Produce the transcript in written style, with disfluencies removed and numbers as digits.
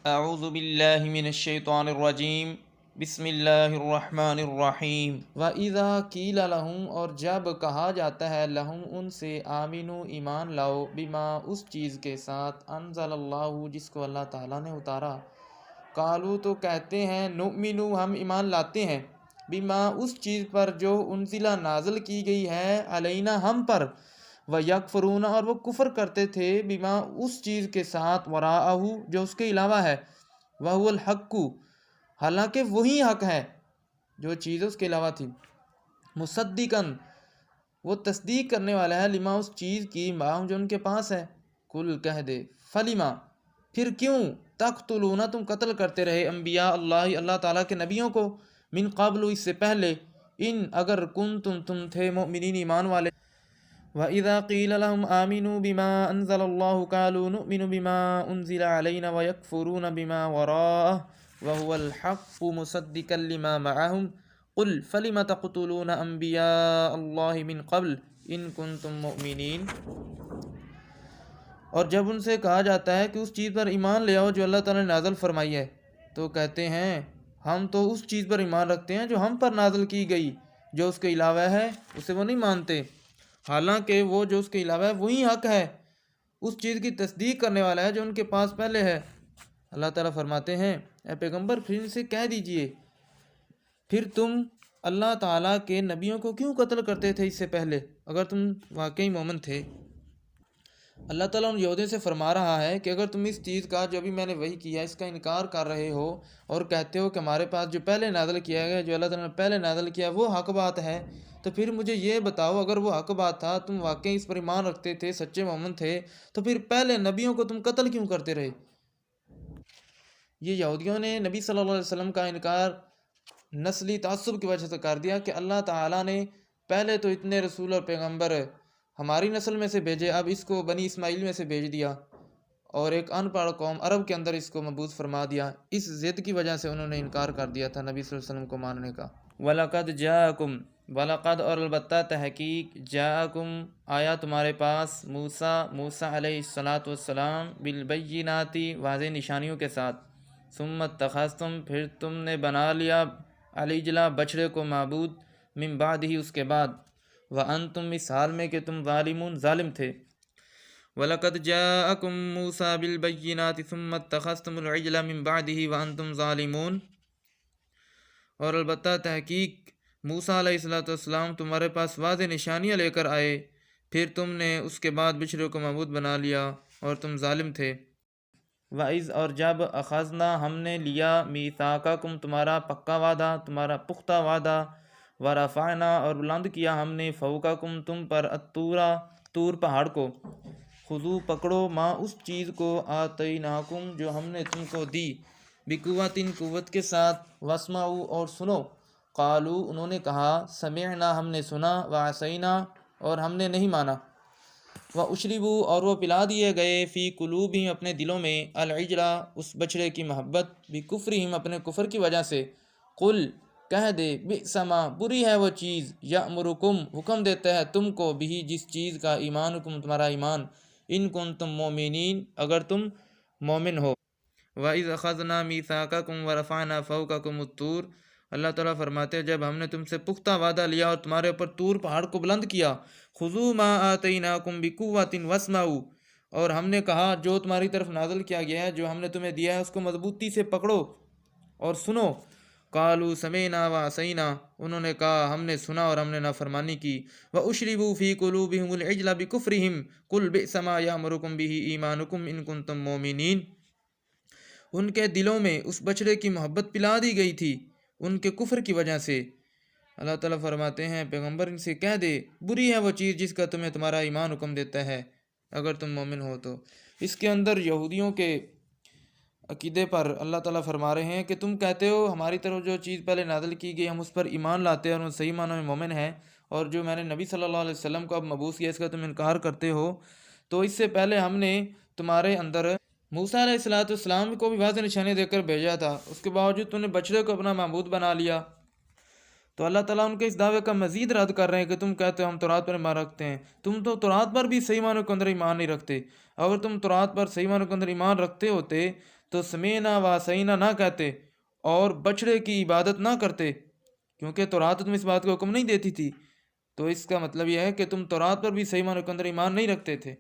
अऊज़ु बिल्लाहि मिनश्शैतानिर्रजीम बिस्मिल्लाहिर्रहमानिर्रहीम। व इज़ा क़ील लहुम, और जब कहा जाता है लहुम उनसे, आमिनु ईमान लाओ, बिमा उस चीज़ के साथ, अनज़लल्लाहु जिसको अल्लाह ताला ने उतारा। कालू तो कहते हैं, नुमिनु हम ईमान लाते हैं, बिमा उस चीज़ पर जो उनजिला नाज़िल की गई है, अलैना हम पर, व यकफुरून और वो कुफ़र करते थे, बिमा उस चीज़ के साथ, वराअहू जो उसके अलावा है, वहुवल हक्कु हालांकि वही हक है जो चीज़ उसके अलावा थी, मुसद्दिकन वो तस्दीक करने वाला है, लिमा उस चीज़ की, माहूम जो उनके पास है। कुल कह दे, फलिमा फिर क्यों, तख्तुलूना तुम कत्ल करते रहे, अम्बिया अल्लाह ताला के नबियों को, मिन क़ब्लु इससे पहले, इन अगर कुन तुम थे मोमिनीन ईमान वाले। व इज़ा क़ील लहुम आमिनू बिमा अनज़लल्लाहु क़ालू नुमिनु बिमा उनज़िला अलैना व यकफ़ुरून बिमा वराअहु व हुवल हक़्क़ु मुसद्दिक़न लिमा मअहुम क़ुल फ़लिम तक़्तुलून अम्बिया अल्लाहि मिन क़ब्ल इन कुन्तुम मुमिनीन। और जब उनसे कहा जाता है कि उस चीज़ पर ईमान ले आओ जो अल्लाह ताला ने नाज़िल फरमाई है, तो कहते हैं हम तो उस चीज़ पर ईमान रखते हैं जो हम पर नाज़िल की गई, जो उसके अलावा है उसे वो नहीं मानते, हालांकि वो जो उसके अलावा है वही हक है, उस चीज़ की तस्दीक करने वाला है जो उनके पास पहले है। अल्लाह ताला फरमाते हैं, ए पैगंबर फिर इनसे कह दीजिए, फिर तुम अल्लाह ताला के नबियों को क्यों कत्ल करते थे इससे पहले, अगर तुम वाकई मोमिन थे। अल्लाह ताला उन यहूदियों से फरमा रहा है कि अगर तुम इस चीज़ का जो भी मैंने वही किया इसका इनकार कर रहे हो और कहते हो कि हमारे पास जो पहले नाज़िल किया गया, जो अल्लाह ताला ने पहले नाज़िल किया वो हक बात है, तो फिर मुझे ये बताओ, अगर वो हक बात था, तुम वाकई इस पर ईमान रखते थे, सच्चे मोमिन थे, तो फिर पहले नबियों को तुम कत्ल क्यों करते रहे। ये यहूदियों ने नबी सल्लल्लाहु अलैहि वसल्लम का इनकार नस्ली तासुब की वजह से कर दिया कि अल्लाह ताला ने पहले तो इतने रसूल और पैगंबर हमारी नस्ल में से भेजे, अब इसको बनी इस्माइल में से भेज दिया और एक अनपढ़ कौम अरब के अंदर इसको मबूस फरमा दिया। इस ज़िद की वजह से उन्होंने इनकार कर दिया था नबी सल्लल्लाहु अलैहि वसल्लम को मानने का। वलक़द जाकुम, वलक़द और अलबत्ता तहकीक, जाकुम आया तुम्हारे पास, मूसा अलैहिस्सलातु वस्सलाम, बिलबय्यिनाति वाज़े निशानियों के साथ, सुम्मत तख़स्तुम फिर तुमने बना लिया, अलीजला बछड़े को माबूद, मिन बाद ही उसके बाद, व अंतुम इस हाल में कि तुम ज़ालिमून ज़ालिम थे। वलक़द जाअकुम मूसा बिलबय्यिनाति सुम्मा इत्तख़ज़्तुमुल इजला मिन बअदिही व अंतुम ज़ालिमून, और अलबत्ता तहकीक मूसा अलैहिस्सलाम तुम्हारे पास वाज़े निशानियाँ लेकर आए, फिर तुमने उसके बाद बिछड़े को मबूद बना लिया और तुम ज़ालिम थे। वाइज़ और जब अख़ज़ना हमने लिया, मीसाक़कुम तुम्हारा पक्का वादा, तुम्हारा पुख्ता वादा, व रफ़अना और बुलंद किया हमने, फ़ौक़कुम तुम पर, अत्तूरा तूर पहाड़ को, खुज़ू पकड़ो, माँ उस चीज़ को, आतैनाकुम जो हमने तुमको दी, बिकुव्वतिन कुव्वत के साथ, वस्माऊ और सुनो, क़ालू उन्होंने कहा, समिअना हमने सुना, व असैना और हमने नहीं माना, व उशरिबू और वो पिला दिए गए, फ़ी कुलूबिहिम अपने दिलों में, अल इजला उस बछड़े की मोहब्बत, बिकुफ्रिहिम अपने कुफ्र की वजह से। कुल कह दे, बिसमा बुरी है वो चीज़, यअमुरुकुम हुक्म देता है तुमको, बिही जिस चीज़ का, ईमानुकुम तुम्हारा ईमान, इन कुंतुम मोमिनीन अगर तुम मोमिन हो। व इज़ अख़ज़ना मीसाक़कुम व रफ़अना फ़ौक़कुमुत-तूर, अल्लाह ताला फरमाते हैं जब हमने तुमसे पुख्ता वादा लिया और तुम्हारे ऊपर तूर पहाड़ को बुलंद किया, खुज़ू मा आतैनाकुम बिकुव्वतिन वस्माऊ, और हमने कहा जो तुम्हारी तरफ नाज़िल किया गया है, जो हमने तुम्हें दिया है, उसको मजबूती से पकड़ो और सुनो। कालू समेना व असैना, उन्होंने कहा हमने सुना और हमने नाफरमानी की। व उशरिबू फ़ी कुलूबिहिमुल इजला बिकुफ्रिहिम, कुल बि'समा यअमुरुकुम बिही ईमानुकुम इन कुंतुम मोमिनीन, उनके दिलों में उस बछड़े की मोहब्बत पिला दी गई थी उनके कुफ्र की वजह से। अल्लाह ताला फरमाते हैं पैगंबर इनसे कह दे, बुरी है वो चीज़ जिसका तुम्हें तुम्हारा ईमान हुक्म देता है, अगर तुम मोमिन हो तो। इसके अंदर यहूदियों के अकीदे पर अल्लाह ताला फरमा रहे हैं कि तुम कहते हो हमारी तरफ जो चीज़ पहले नाज़िल की गई हम उस पर ईमान लाते हैं और उन सही मानों में मोमिन हैं, और जो मैंने नबी सल्लल्लाहु अलैहि वसल्लम को अब मबूस किया इसका तुम इनकार करते हो, तो इससे पहले हमने तुम्हारे अंदर मूसा अलैहिस्सलाम को भी वाज़ेह निशानी देकर भेजा था, उसके बावजूद तुमने बछड़े को अपना माबूद बना लिया। तो अल्लाह ताला उनके इस दावे का मजीद रद्द कर रहे हैं कि तुम कहते हो हम तौरात पर ईमान रखते हैं, तुम तो तौरात पर भी सही मानों के अंदर ईमान नहीं रखते। अगर तुम तौरात पर सही मानों के अंदर ईमान रखते होते तो समीना व सईना ना कहते और बछड़े की इबादत ना करते, क्योंकि तौरात तुम इस बात का हुक्म नहीं देती थी। तो इसका मतलब यह है कि तुम तौरात पर भी सही मानों के अंदर ईमान नहीं रखते थे।